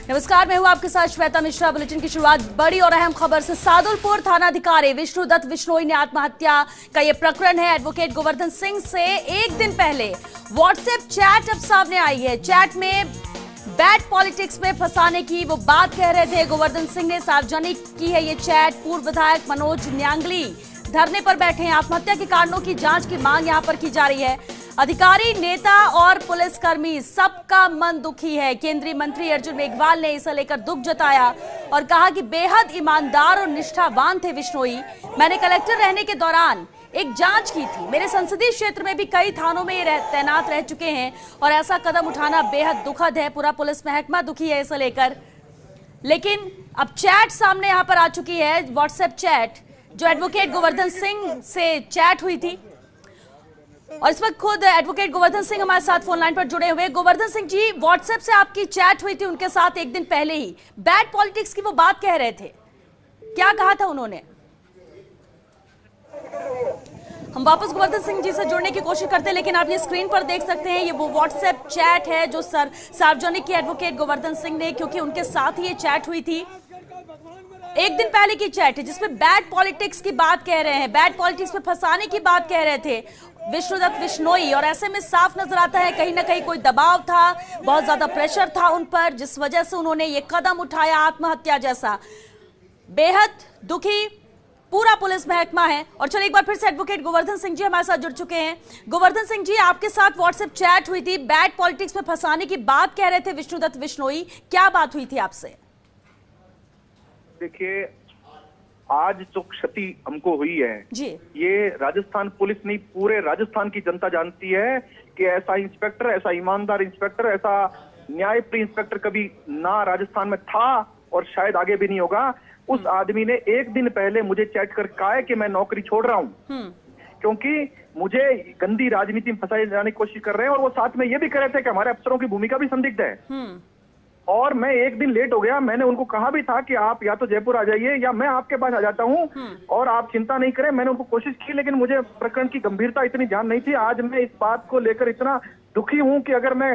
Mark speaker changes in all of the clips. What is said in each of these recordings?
Speaker 1: नमस्कार, मैं हूं आपके साथ श्वेता मिश्रा। बुलेटिन की शुरुआत बड़ी और अहम खबर से। सादुलपुर थानाधिकारी विष्णुदत्त बिश्नोई ने आत्महत्या का यह प्रकरण है। एडवोकेट गोवर्धन सिंह से एक दिन पहले व्हाट्सएप चैट अब सामने आई है। चैट में बैड पॉलिटिक्स में फंसाने की वो बात कह रहे थे। गोवर्धन सिंह ने सार्वजनिक की है ये चैट। पूर्व विधायक मनोज न्यांगली धरने पर बैठे हैं। आत्महत्या के कारणों की जांच की मांग यहां पर की जा रही है। अधिकारी, नेता और पुलिसकर्मी सबका मन दुखी है। केंद्रीय मंत्री अर्जुन मेघवाल ने इसे लेकर दुख जताया और कहा कि बेहद ईमानदार और निष्ठावान थे बिश्नोई। मैंने कलेक्टर रहने के दौरान एक जांच की थी। मेरे संसदीय क्षेत्र में भी कई थानों में ये तैनात रह चुके हैं और ऐसा कदम उठाना बेहद दुखद है। पूरा पुलिस महकमा दुखी है इसे लेकर। लेकिन अब चैट सामने यहां पर आ चुकी है, व्हाट्सएप चैट जो एडवोकेट गोवर्धन सिंह से चैट हुई थी। और इस वक्त खुद एडवोकेट गोवर्धन सिंह हमारे साथ फोन लाइन पर जुड़े हुए। गोवर्धन सिंह जी, व्हाट्सएप से आपकी चैट हुई थी उनके साथ एक दिन पहले ही। बैड पॉलिटिक्स की वो बात कह रहे थे, क्या कहा था उन्होंने? हम वापस गोवर्धन सिंह जी से जुड़ने की कोशिश करते हैं, लेकिन आप ये स्क्रीन पर देख सकते हैं, ये वो व्हाट्सएप चैट है जो सार्वजनिक की एडवोकेट गोवर्धन सिंह ने, क्योंकि उनके साथ ही ये चैट हुई थी। एक दिन पहले की चैट है जिसमें बैड पॉलिटिक्स की बात कह रहे हैं, बैड पॉलिटिक्स में फंसाने की बात कह रहे थे विष्णुदत्त बिश्नोई। और ऐसे में साफ नजर आता है कहीं ना कहीं कोई दबाव था, बहुत ज्यादा प्रेशर था उन पर, जिस वजह से उन्होंने ये कदम उठाया आत्महत्या जैसा। बेहद दुखी पूरा पुलिस महकमा है। और चलो एक बार फिर से एडवोकेट गोवर्धन सिंह जी हमारे साथ जुड़ चुके हैं। गोवर्धन सिंह जी, आपके साथ व्हाट्सएप चैट हुई थी, बैड पॉलिटिक्स में फंसाने की बात कह रहे थे विष्णुदत्त बिश्नोई, क्या बात हुई थी आपसे?
Speaker 2: देखिए, आज जो क्षति हमको हुई है
Speaker 1: जी,
Speaker 2: ये राजस्थान पुलिस नहीं, पूरे राजस्थान की जनता जानती है कि ऐसा इंस्पेक्टर, ऐसा ईमानदार इंस्पेक्टर, ऐसा न्यायप्रिय इंस्पेक्टर कभी ना राजस्थान में था और शायद आगे भी नहीं होगा। उस आदमी ने एक दिन पहले मुझे चैट कर कहा है कि मैं नौकरी छोड़ रहा हूँ क्योंकि मुझे गंदी राजनीति में फंसाए जाने की कोशिश कर रहे हैं। और वो साथ में ये भी कह रहे थे कि हमारे अफसरों की भूमिका भी संदिग्ध है। और मैं एक दिन लेट हो गया। मैंने उनको कहा भी था कि आप या तो जयपुर आ जाइए या मैं आपके पास आ जाता हूं और आप चिंता नहीं करें। मैंने उनको कोशिश की, लेकिन मुझे प्रकरण की गंभीरता इतनी ध्यान नहीं थी। आज मैं इस बात को लेकर इतना दुखी हूं कि अगर मैं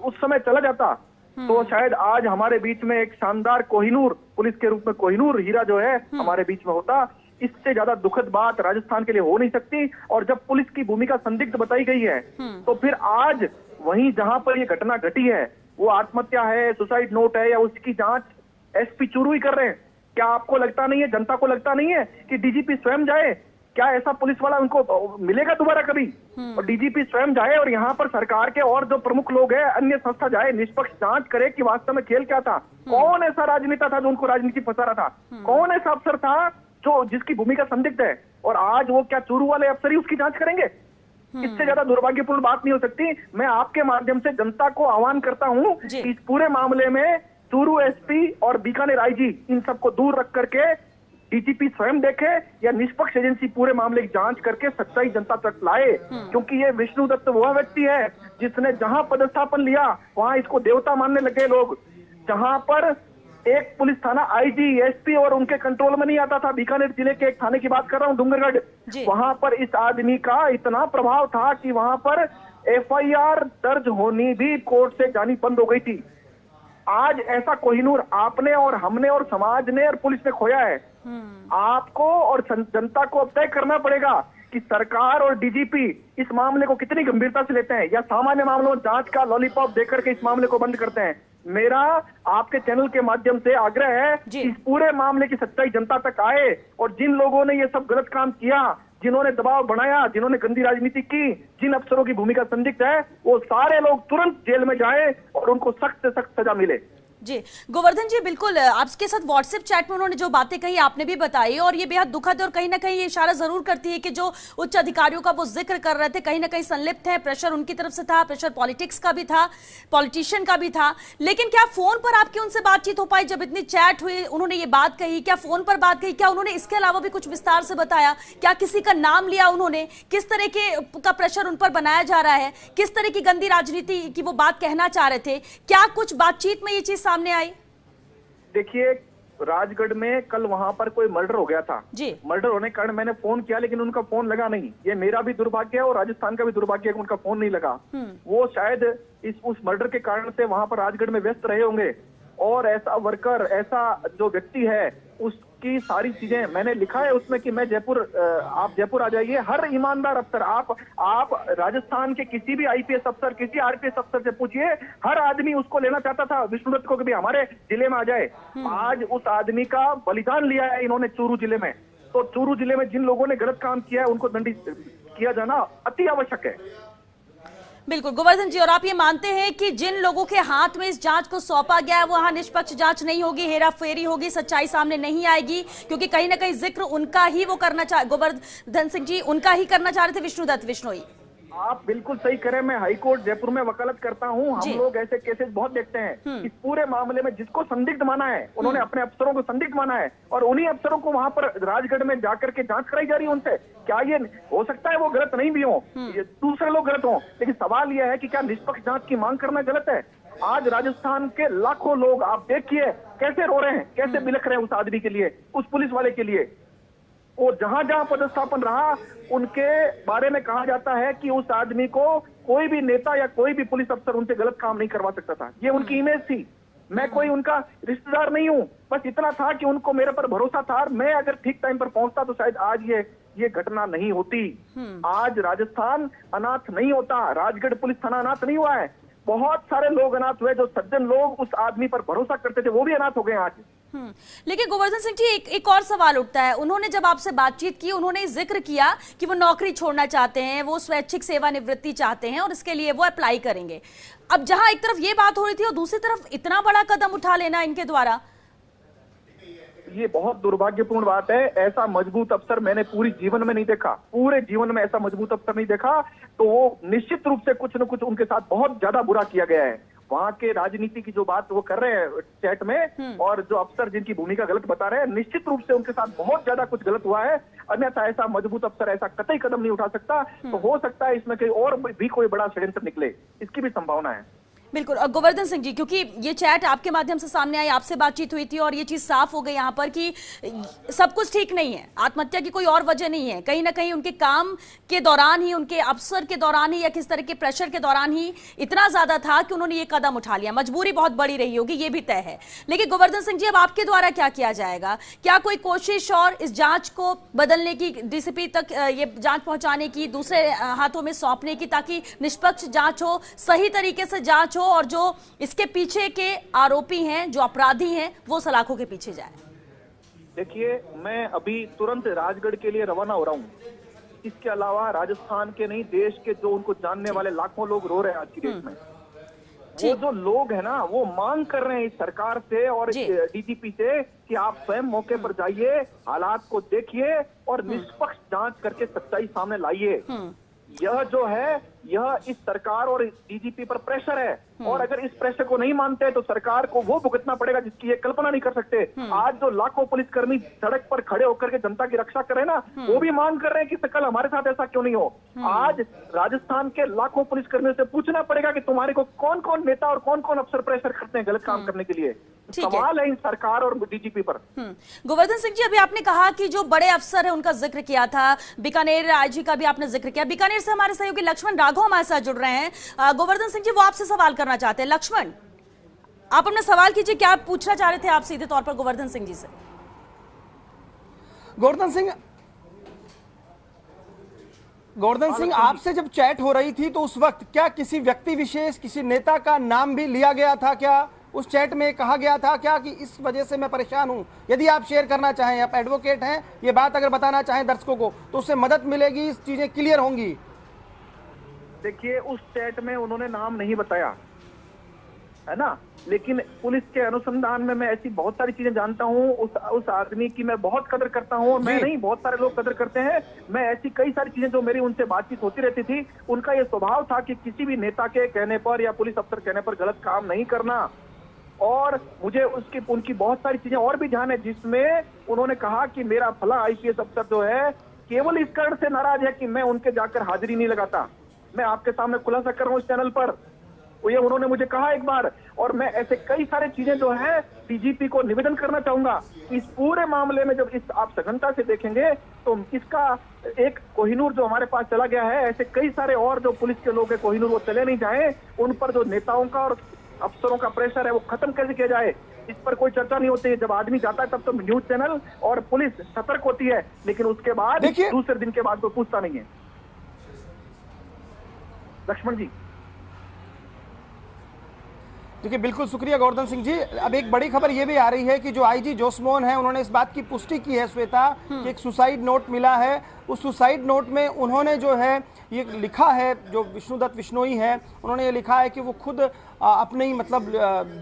Speaker 2: उस समय चला जाता तो शायद आज हमारे बीच में एक शानदार कोहिनूर, पुलिस के रूप में कोहिनूर हीरा जो है हमारे बीच में होता। इससे ज्यादा दुखद बात राजस्थान के लिए हो नहीं सकती। और जब पुलिस की भूमिका संदिग्ध बताई गई है तो फिर आज वहीं जहां पर ये घटना घटी है, वो आत्महत्या है, सुसाइड नोट है या उसकी जांच एसपी चूरू ही कर रहे हैं। क्या आपको लगता नहीं है, जनता को लगता नहीं है कि डीजीपी स्वयं जाए? क्या ऐसा पुलिस वाला उनको मिलेगा दोबारा कभी? और डीजीपी स्वयं जाए और यहाँ पर सरकार के और जो प्रमुख लोग हैं, अन्य संस्था जाए, निष्पक्ष जांच करे कि वास्तव में खेल क्या था। कौन ऐसा राजनेता था जो उनको राजनीति फंसा रहा था? कौन ऐसा अफसर था जो जिसकी भूमिका संदिग्ध है? और आज वो क्या चूरू वाले अफसर ही उसकी जांच करेंगे? इससे ज्यादा दुर्भाग्यपूर्ण बात नहीं हो सकती। मैं आपके माध्यम से जनता को आह्वान करता हूं कि इस पूरे मामले में चूरू एसपी और बीकानेर आईजी इन सबको दूर रख करके डीजीपी स्वयं देखे या निष्पक्ष एजेंसी पूरे मामले की जांच करके सच्चाई जनता तक लाए। क्योंकि ये विष्णुदत्त वह व्यक्ति है जिसने जहां पदस्थापन लिया वहां इसको देवता मानने लगे लोग। जहां पर एक पुलिस थाना आईजी, एसपी और उनके कंट्रोल में नहीं आता था, बीकानेर जिले के एक थाने की बात कर रहा हूं, डूंगरगढ़, वहां पर इस आदमी का इतना प्रभाव था कि वहां पर एफआईआर दर्ज होनी भी कोर्ट से जानी बंद हो गई थी। आज ऐसा कोहिनूर आपने और हमने और समाज ने और पुलिस ने खोया है। आपको और जनता को अब तय करना पड़ेगा कि सरकार और डीजीपी इस मामले को कितनी गंभीरता से लेते हैं या सामान्य मामलों में जांच का लॉलीपॉप देकर के इस मामले को बंद करते हैं। मेरा आपके चैनल के माध्यम से आग्रह है कि इस पूरे मामले की सच्चाई जनता तक आए और जिन लोगों ने ये सब गलत काम किया, जिन्होंने दबाव बनाया, जिन्होंने गंदी राजनीति की, जिन अफसरों की भूमिका संदिग्ध है, वो सारे लोग तुरंत जेल में जाएं और उनको सख्त से सख्त सजा मिले।
Speaker 1: जी गोवर्धन जी, बिल्कुल आपके साथ व्हाट्सएप चैट में उन्होंने जो बातें कही आपने भी बताई, और ये बेहद दुखद है और कहीं ना कहीं ये इशारा जरूर करती है कि जो उच्च अधिकारियों का वो जिक्र कर रहे थे कहीं ना कहीं संलिप्त है, प्रेशर उनकी तरफ से था, प्रेशर पॉलिटिक्स का भी था, पॉलिटिशियन का भी था। लेकिन क्या फोन पर आपकी उनसे बातचीत हो पाई? जब इतनी चैट हुई, उन्होंने ये बात कही, क्या फोन पर बात कही? क्या उन्होंने इसके अलावा भी कुछ विस्तार से बताया? क्या किसी का नाम लिया उन्होंने? किस तरह का प्रेशर उन पर बनाया जा रहा है? किस तरह की गंदी राजनीति की वो बात कहना चाह रहे थे? क्या कुछ बातचीत में ये चीज सामने आई?
Speaker 2: देखिए, राजगढ़ में कल वहां पर कोई मर्डर हो गया था जी। मर्डर होने के कारण मैंने फोन किया लेकिन उनका फोन लगा नहीं। ये मेरा भी दुर्भाग्य है और राजस्थान का भी दुर्भाग्य है कि उनका फोन नहीं लगा। वो शायद उस मर्डर के कारण से वहां पर राजगढ़ में व्यस्त रहे होंगे और ऐसा वर्कर, ऐसा जो व्यक्ति है, उसकी सारी चीजें मैंने लिखा है उसमें कि मैं जयपुर, आप जयपुर आ जाइए, हर ईमानदार अफसर, आप राजस्थान के किसी भी आईपीएस अफसर, किसी आरपीएस अफसर से पूछिए, हर आदमी उसको लेना चाहता था विष्णुदत्त को कि भी हमारे जिले में आ जाए। आज उस आदमी का बलिदान लिया है इन्होंने चूरू जिले में। तो चूरू जिले में जिन लोगों ने गलत काम किया है उनको दंडित किया जाना अति आवश्यक है।
Speaker 1: बिल्कुल गोवर्धन जी, और आप ये मानते हैं कि जिन लोगों के हाथ में इस जांच को सौंपा गया है वहां निष्पक्ष जांच नहीं होगी, हेरा फेरी होगी, सच्चाई सामने नहीं आएगी, क्योंकि कहीं ना कहीं जिक्र उनका ही वो करना गोवर्धन सिंह जी उनका ही करना चाह रहे थे, विष्णुदत्त बिश्नोई।
Speaker 2: आप बिल्कुल सही करें। मैं हाईकोर्ट जयपुर में वकालत करता हूं। हम लोग ऐसे केसेस बहुत देखते हैं। इस पूरे मामले में जिसको संदिग्ध माना है, उन्होंने अपने अफसरों को संदिग्ध माना है और उन्हीं अफसरों को वहां पर राजगढ़ में जाकर के जांच कराई जा रही है उनसे। क्या ये हो सकता है वो गलत नहीं भी हो, दूसरे लोग गलत हो, लेकिन सवाल यह है कि क्या निष्पक्ष जांच की मांग करना गलत है? आज राजस्थान के लाखों लोग आप देखिए कैसे रो रहे हैं, कैसे बिलख रहे हैं उस आदमी के लिए, उस पुलिस वाले के लिए। वो जहां जहां पदस्थापन रहा उनके बारे में कहा जाता है कि उस आदमी को कोई भी नेता या कोई भी पुलिस अफसर उनसे गलत काम नहीं करवा सकता था। ये उनकी इमेज थी। मैं कोई उनका रिश्तेदार नहीं हूं, बस इतना था कि उनको मेरे पर भरोसा था। मैं अगर ठीक टाइम पर पहुंचता तो शायद आज ये घटना नहीं होती। आज राजस्थान अनाथ नहीं होता, राजगढ़ पुलिस थाना अनाथ नहीं हुआ है। बहुत सारे लोग अनाथ हुए, जो सज्जन लोग उस आदमी पर भरोसा करते थे वो भी अनाथ हो गए आज।
Speaker 1: लेकिन गोवर्धन सिंह जी एक और सवाल उठता है। उन्होंने जब आपसे बातचीत की, उन्होंने जिक्र किया कि वो नौकरी छोड़ना चाहते हैं, वो स्वैच्छिक सेवानिवृत्ति चाहते हैं और इसके लिए वो अप्लाई करेंगे। अब जहां एक तरफ ये बात हो रही थी और दूसरी तरफ इतना बड़ा कदम उठा लेना इनके द्वारा,
Speaker 2: ये बहुत दुर्भाग्यपूर्ण बात है। ऐसा मजबूत अफसर मैंने पूरी जीवन में नहीं देखा, पूरे जीवन में ऐसा मजबूत अफसर नहीं देखा। तो वो निश्चित रूप से कुछ न कुछ उनके साथ बहुत ज्यादा बुरा किया गया है। वहां के राजनीति की जो बात वो कर रहे हैं चैट में, और जो अफसर जिनकी भूमिका गलत बता रहे हैं, निश्चित रूप से उनके साथ बहुत ज्यादा कुछ गलत हुआ है। अन्यथा ऐसा मजबूत अफसर ऐसा कतई कदम नहीं उठा सकता। तो हो सकता है इसमें कहीं और भी कोई बड़ा षड्यंत्र निकले, इसकी भी संभावना है।
Speaker 1: बिल्कुल। और गोवर्धन सिंह जी, क्योंकि ये चैट आपके माध्यम से सामने आई, आपसे बातचीत हुई थी और ये चीज साफ हो गई यहाँ पर कि सब कुछ ठीक नहीं है, आत्महत्या की कोई और वजह नहीं है। कहीं ना कहीं उनके काम के दौरान ही, उनके अफसर के दौरान ही या किस तरह के प्रेशर के दौरान ही इतना ज्यादा था कि उन्होंने ये कदम उठा लिया। मजबूरी बहुत बड़ी रही होगी, ये भी तय है। लेकिन गोवर्धन सिंह जी, अब आपके द्वारा क्या किया जाएगा? क्या कोई कोशिश और इस जांच को बदलने की, डीसीपी तक ये जांच पहुंचाने की, दूसरे हाथों में सौंपने की, ताकि निष्पक्ष जांच हो, सही तरीके से जांच हो और जो इसके पीछे के आरोपी हैं, जो अपराधी हैं, वो सलाखों के पीछे जाए?
Speaker 2: देखिए, मैं अभी तुरंत राजगढ़ के लिए रवाना हो रहा हूँ। इसके अलावा राजस्थान के नहीं, देश के जो उनको जानने वाले लाखों लोग रो रहे हैं आज की डेट में। वो जो लोग हैं ना, वो मांग कर रहे हैं इस सरकार से और डीजीपी से कि आप स्वयं मौके पर जाइए, हालात को देखिए और निष्पक्ष जांच करके सच्चाई सामने लाइए। यह जो है, यह इस सरकार और डीजीपी पर प्रेशर है, और अगर इस प्रेशर को नहीं मानते तो सरकार को वो भुगतना पड़ेगा जिसकी ये कल्पना नहीं कर सकते। आज जो लाखों पुलिसकर्मी सड़क पर खड़े होकर के जनता की रक्षा कर रहे हैं ना, वो भी मांग कर रहे हैं कि कल हमारे साथ ऐसा क्यों नहीं हो। आज राजस्थान के लाखों पुलिसकर्मियों से पूछना पड़ेगा कि तुम्हारे को कौन कौन नेता और कौन कौन अफसर प्रेशर करते हैं गलत काम करने के लिए। सवाल है इन सरकार और डीजीपी पर।
Speaker 1: गोवर्धन सिंह जी, अभी आपने कहा कि जो बड़े अफसर है उनका जिक्र किया था, बीकानेर आईजी का भी आपने जिक्र किया। बीकानेर से हमारे सहयोगी लक्ष्मण राघव हमारे साथ जुड़ रहे हैं। गोवर्धन सिंह जी, वो आपसे सवाल करना चाहते हैं। लक्ष्मण, आप अपना सवाल कीजिए, क्या आप पूछना चाह रहे थे आप सीधे तौर पर गोवर्धन सिंह जी से?
Speaker 3: गोवर्धन सिंह, आपसे जब चैट हो रही थी तो उस वक्त क्या किसी व्यक्ति विशेष, किसी नेता का नाम भी लिया गया था? क्या उस चैट में कहा गया था क्या कि इस वजह से मैं परेशान हूं? यदि आप शेयर करना चाहें, आप एडवोकेट हैं, ये बात अगर बताना चाहें दर्शकों को तो उससे मदद मिलेगी, चीजें क्लियर होंगी।
Speaker 2: देखिए, उस चैट में उन्होंने नाम नहीं बताया है ना, लेकिन पुलिस के अनुसंधान में मैं ऐसी बहुत सारी चीजें जानता हूँ। उस आदमी की मैं बहुत कदर करता हूँ। मैं नहीं, बहुत सारे लोग कदर करते हैं। मैं ऐसी कई सारी चीजें जो मेरी उनसे बातचीत होती रहती थी, उनका ये स्वभाव था कि किसी भी नेता के कहने पर या पुलिस अफसर कहने पर गलत काम नहीं करना। और मुझे उनकी बहुत सारी चीजें और भी ध्यान है, जिसमें उन्होंने कहा कि मेरा फला आईपीएस अफसर जो है केवल इस कारण से नाराज है कि मैं उनके जाकर हाजिरी नहीं लगाता। मैं आपके सामने खुलासा कर रहा हूँ इस चैनल पर, वो ये उन्होंने मुझे कहा एक बार। और मैं ऐसे कई सारी चीजें जो है डीजीपी को निवेदन करना चाहूंगा। इस पूरे मामले में जब इस आप सघनता से देखेंगे तो इसका एक कोहिनूर जो हमारे पास चला गया है, ऐसे कई सारे और जो पुलिस के लोग हैं कोहिनूर वो चले नहीं जाए, उन पर जो नेताओं का और अफसरों का प्रेशर है वो खत्म कैसे किया जाए, इस पर कोई चर्चा नहीं होती है। जब आदमी जाता है तब तो न्यूज चैनल और पुलिस सतर्क होती है, लेकिन उसके बाद
Speaker 3: देखिए,
Speaker 2: दूसरे दिन के बाद कोई पूछता नहीं है। लक्ष्मण जी।
Speaker 3: देखिए, बिल्कुल शुक्रिया गोवर्धन सिंह जी। अब एक बड़ी खबर ये भी आ रही है कि जो आईजी जोसमोहन है उन्होंने इस बात की पुष्टि की है श्वेता कि एक सुसाइड नोट मिला है। उस सुसाइड नोट में उन्होंने जो है ये लिखा है, जो विष्णुदत्त बिश्नोई है उन्होंने ये लिखा है कि वो खुद अपने ही मतलब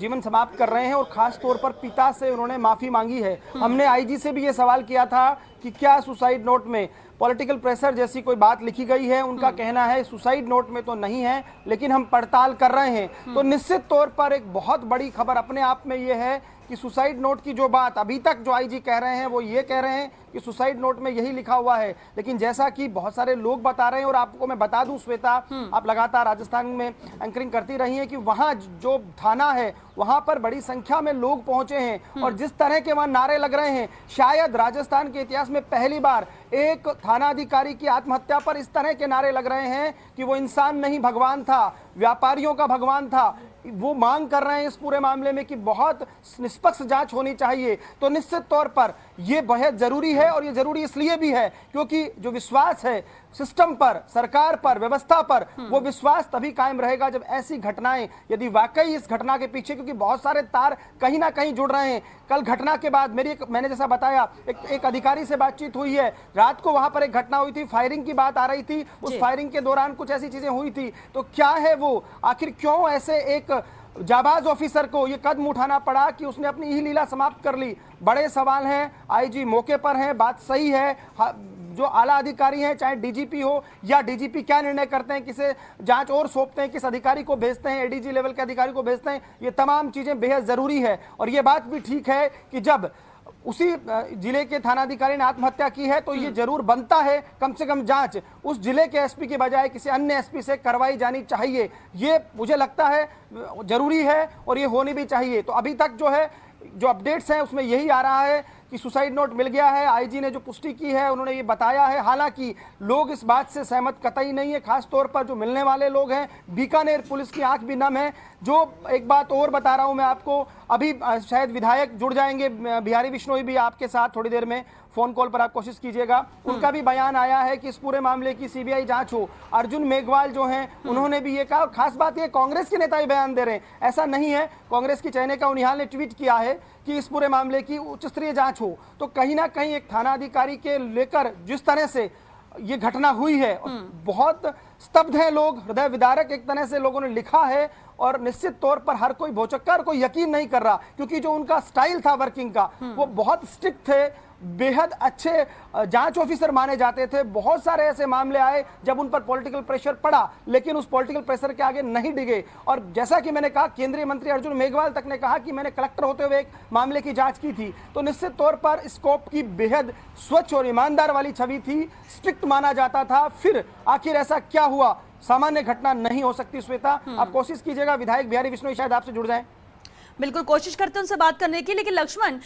Speaker 3: जीवन समाप्त कर रहे हैं और खास तौर पर पिता से उन्होंने माफी मांगी है। हमने आईजी से भी ये सवाल किया था कि क्या सुसाइड नोट में पॉलिटिकल प्रेशर जैसी कोई बात लिखी गई है। उनका कहना है सुसाइड नोट में तो नहीं है, लेकिन हम पड़ताल कर रहे हैं। तो निश्चित तौर पर एक बहुत बड़ी खबर अपने आप में ये है कि सुसाइड नोट की जो बात अभी तक जो आईजी कह रहे हैं वो ये कह रहे हैं कि सुसाइड नोट में यही लिखा हुआ है, लेकिन जैसा कि बहुत सारे लोग बता रहे हैं और आपको मैं बता दूं श्वेता, आप लगातार राजस्थान में एंकरिंग करती रही हैं कि वहां जो थाना है वहां पर बड़ी संख्या में लोग पहुंचे हैं और जिस तरह के वहां नारे लग रहे हैं, शायद राजस्थान के इतिहास में पहली बार एक थाना अधिकारी की आत्महत्या पर इस तरह के नारे लग रहे हैं कि वो इंसान नहीं भगवान था, व्यापारियों का भगवान था। वो मांग कर रहे हैं इस पूरे मामले में कि बहुत निष्पक्ष जांच होनी चाहिए। तो निश्चित तौर पर यह बेहद जरूरी है और ये जरूरी इसलिए भी है क्योंकि जो विश्वास है सिस्टम पर, सरकार पर, व्यवस्था पर, वो विश्वास तभी कायम रहेगा जब ऐसी घटनाएं, यदि वाकई इस घटना के पीछे, क्योंकि बहुत सारे तार कहीं ना कहीं जुड़ रहे हैं। कल घटना के बाद मैंने जैसा बताया एक अधिकारी से बातचीत हुई है, रात को वहां पर एक घटना हुई थी, फायरिंग की बात आ रही थी, उस फायरिंग के दौरान कुछ ऐसी चीजें हुई थी। तो क्या है वो, आखिर क्यों ऐसे एक जाबाज ऑफिसर को ये कदम उठाना पड़ा कि उसने अपनी ही लीला समाप्त कर ली? बड़े सवाल हैं। आईजी मौके पर हैं, बात सही है। जो आला अधिकारी हैं, चाहे डीजीपी हो या डीजीपी क्या निर्णय करते हैं, किसे जांच और सौंपते हैं, किस अधिकारी को भेजते हैं, एडीजी लेवल के अधिकारी को भेजते हैं, ये तमाम चीजें बेहद जरूरी है। और ये बात भी ठीक है कि जब उसी जिले के थानाधिकारी ने आत्महत्या की है तो ये जरूर बनता है कम से कम जांच उस जिले के एसपी के बजाय किसी अन्य एसपी से करवाई जानी चाहिए। ये मुझे लगता है जरूरी है और ये होनी भी चाहिए। तो अभी तक जो है जो अपडेट्स हैं उसमें यही आ रहा है कि सुसाइड नोट मिल गया है। आईजी ने जो पुष्टि की है उन्होंने ये बताया है। हालांकि लोग इस बात से सहमत कतई नहीं है, खास तौर पर जो मिलने वाले लोग हैं। बीकानेर पुलिस की आंख भी नम है। जो एक बात और बता रहा हूं मैं आपको, अभी शायद विधायक जुड़ जाएंगे, बिहारी बिश्नोई भी आपके साथ थोड़ी देर में फोन कॉल पर आप कोशिश कीजिएगा। उनका भी बयान आया है कि इस पूरे मामले की सीबीआई जांच हो। अर्जुन मेघवाल जो हैं उन्होंने भी ये कहा। और खास बात ये कांग्रेस के नेता ही बयान दे रहे हैं, ऐसा नहीं है। कांग्रेस की चयनिका उनिहाल ने ट्वीट किया है कि इस पूरे मामले की उच्च स्तरीय जांच हो। तो कहीं ना कहीं एक थाना अधिकारी के लेकर जिस तरह से ये घटना हुई है, बहुत स्तब्ध हैं लोग, हृदय विदारक एक तरह से लोगों ने लिखा है। और निश्चित तौर पर हर कोई भौचक्कर कोई यकीन नहीं कर रहा, क्योंकि जो उनका स्टाइल था वर्किंग का वो बहुत स्ट्रिक्ट थे, बेहद अच्छे जांच ऑफिसर माने जाते थे। बहुत सारे ऐसे मामले आए जब उन पर पॉलिटिकल प्रेशर पड़ा, लेकिन उस पॉलिटिकल प्रेशर के आगे नहीं डिगे। और जैसा कि मैंने कहा, केंद्रीय मंत्री अर्जुन मेघवाल तक ने कहा कि मैंने कलेक्टर होते हुए एक मामले की जांच की थी। तो निश्चित तौर पर स्कोप की बेहद स्वच्छ और ईमानदार वाली छवि थी, स्ट्रिक्ट माना जाता था। फिर आखिर ऐसा क्या हुआ? सामान्य घटना नहीं हो सकती। श्वेता, आप कोशिश कीजिएगा, विधायक बिहारी बिश्नोई शायद आपसे जुड़ जाएं।
Speaker 1: बिल्कुल कोशिश करते हैं उनसे बात करने की। लेकिन लक्ष्मण,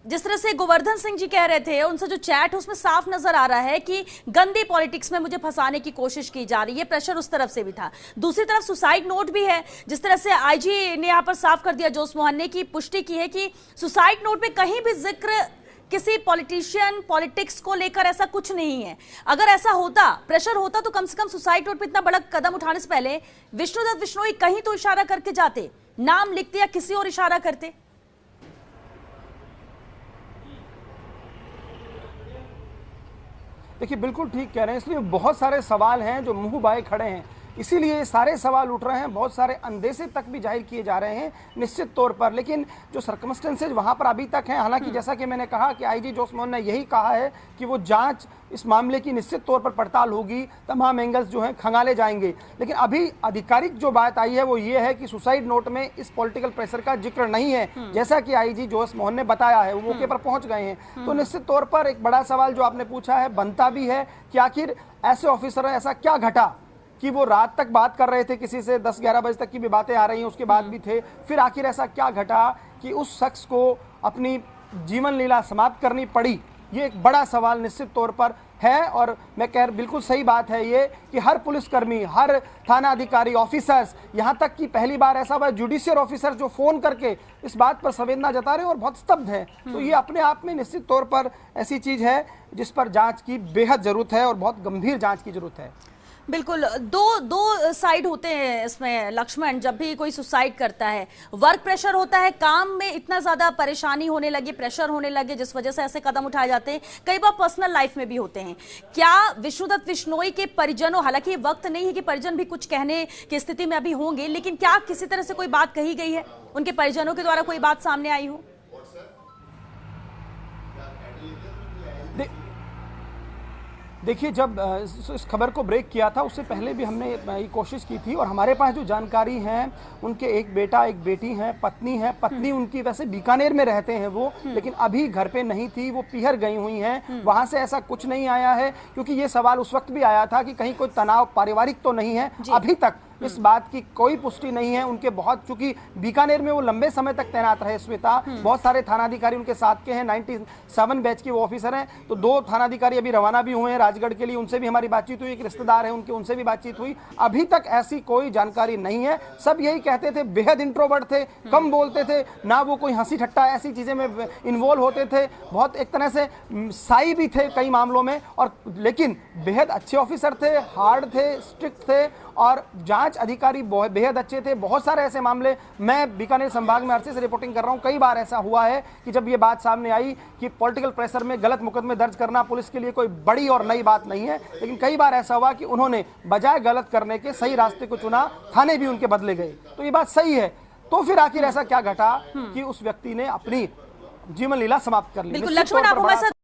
Speaker 1: जिस तरह से गोवर्धन सिंह जी कह रहे थे, उनसे जो चैट है उसमें साफ नजर आ रहा है कि गंदी पॉलिटिक्स में मुझे फंसाने की कोशिश की जा रही है। प्रेशर उस तरफ से भी था, दूसरी तरफ सुसाइड नोट भी है। जिस तरह से आईजी ने यहां पर साफ कर दिया, जोसमोहन ने की पुष्टि की है कि सुसाइड नोट में कहीं भी जिक्र किसी पॉलिटिशियन, पॉलिटिक्स को लेकर ऐसा कुछ नहीं है। अगर ऐसा होता, प्रेशर होता, तो कम से कम सुसाइड नोट पे इतना बड़ा कदम उठाने से पहले विष्णुदत्त बिश्नोई कहीं तो इशारा करके जाते, नाम लिखते या किसी और इशारा करते।
Speaker 3: देखिए, बिल्कुल ठीक कह रहे हैं। इसलिए बहुत सारे सवाल हैं जो मुंह बाए खड़े हैं, इसीलिए ये सारे सवाल उठ रहे हैं। बहुत सारे अंदेशे तक भी जाहिर किए जा रहे हैं निश्चित तौर पर। लेकिन जो सर्कमस्टेंसेज वहां पर अभी तक हैं, हालांकि जैसा कि मैंने कहा कि आईजी जोसमोहन ने यही कहा है कि वो जांच, इस मामले की निश्चित तौर पर पड़ताल होगी, तमाम एंगल्स जो हैं खंगाले जाएंगे। लेकिन अभी आधिकारिक जो बात आई है वो ये है कि सुसाइड नोट में इस पॉलिटिकल प्रेशर का जिक्र नहीं है, जैसा कि आईजी जोसमोहन ने बताया है। वो मौके पर पहुंच गए हैं। तो निश्चित तौर पर एक बड़ा सवाल जो आपने पूछा है बनता भी है कि आखिर ऐसे ऑफिसर ऐसा क्या घटा कि वो रात तक बात कर रहे थे किसी से, 10-11 बजे तक की भी बातें आ रही हैं, उसके बाद भी थे। फिर आखिर ऐसा क्या घटा कि उस शख्स को अपनी जीवन लीला समाप्त करनी पड़ी? ये एक बड़ा सवाल निश्चित तौर पर है। और मैं कह बिल्कुल सही बात है ये कि हर पुलिसकर्मी, हर थाना अधिकारी, ऑफिसर्स, यहाँ तक कि पहली बार ऐसा हुआ जुडिशियल ऑफिसर जो फोन करके इस बात पर संवेदना जता रहे हैं और बहुत स्तब्ध हैं। तो ये अपने आप में निश्चित तौर पर ऐसी चीज है जिस पर जांच की बेहद जरूरत है और बहुत गंभीर जांच की जरूरत है।
Speaker 1: बिल्कुल, दो साइड होते हैं इसमें लक्ष्मण। जब भी कोई सुसाइड करता है, वर्क प्रेशर होता है, काम में इतना ज्यादा परेशानी होने लगी, प्रेशर होने लगे, जिस वजह से ऐसे कदम उठाए जाते हैं। कई बार पर्सनल लाइफ में भी होते हैं। क्या विष्णुदत्त बिश्नोई के परिजनों, हालांकि ये वक्त नहीं है कि परिजन भी कुछ कहने की स्थिति में अभी होंगे, लेकिन क्या किसी तरह से कोई बात कही गई है, उनके परिजनों के द्वारा कोई बात सामने आई हो?
Speaker 3: देखिए, जब इस खबर को ब्रेक किया था उससे पहले भी हमने ये कोशिश की थी और हमारे पास जो जानकारी है, उनके एक बेटा एक बेटी हैं, पत्नी है। पत्नी उनकी वैसे बीकानेर में रहते हैं वो, लेकिन अभी घर पे नहीं थी, वो पीहर गई हुई हैं। वहां से ऐसा कुछ नहीं आया है, क्योंकि ये सवाल उस वक्त भी आया था कि कहीं कोई तनाव पारिवारिक तो नहीं है। अभी तक इस बात की कोई पुष्टि नहीं है। उनके बहुत, चूंकि बीकानेर में वो लंबे समय तक तैनात रहे श्वेता, बहुत सारे थानाधिकारी उनके साथ के हैं, 97 बैच के वो ऑफिसर हैं। तो 2 थानाधिकारी अभी रवाना भी हुए हैं राजगढ़ के लिए, उनसे भी हमारी बातचीत हुई। एक रिश्तेदार है उनके, उनसे भी बातचीत हुई। अभी तक ऐसी कोई जानकारी नहीं है। सब यही कहते थे, बेहद इंट्रोवर्ट थे, कम बोलते थे, ना वो कोई हंसी ठट्टा ऐसी चीजें में इन्वॉल्व होते थे, बहुत एक तरह से साई भी थे कई मामलों में, और लेकिन बेहद अच्छे ऑफिसर थे, हार्ड थे, स्ट्रिक्ट थे और जांच अधिकारी बेहद अच्छे थे। बहुत सारे ऐसे मामले, मैं बीकानेर संभाग में अरसे से रिपोर्टिंग कर रहा हूं, कई बार ऐसा हुआ है कि जब ये बात सामने आई कि पॉलिटिकल प्रेशर में गलत मुकदमे दर्ज करना पुलिस के लिए कोई बड़ी और नई बात नहीं है, लेकिन कई बार ऐसा हुआ कि उन्होंने बजाय गलत करने के सही रास्ते को चुना, थाने भी उनके बदले गए। तो ये बात सही है। तो फिर आखिर ऐसा क्या घटा कि उस व्यक्ति ने अपनी जीवन लीला समाप्त कर ली?
Speaker 1: बिल्कुल लक्ष्मण, आप हमारे साथ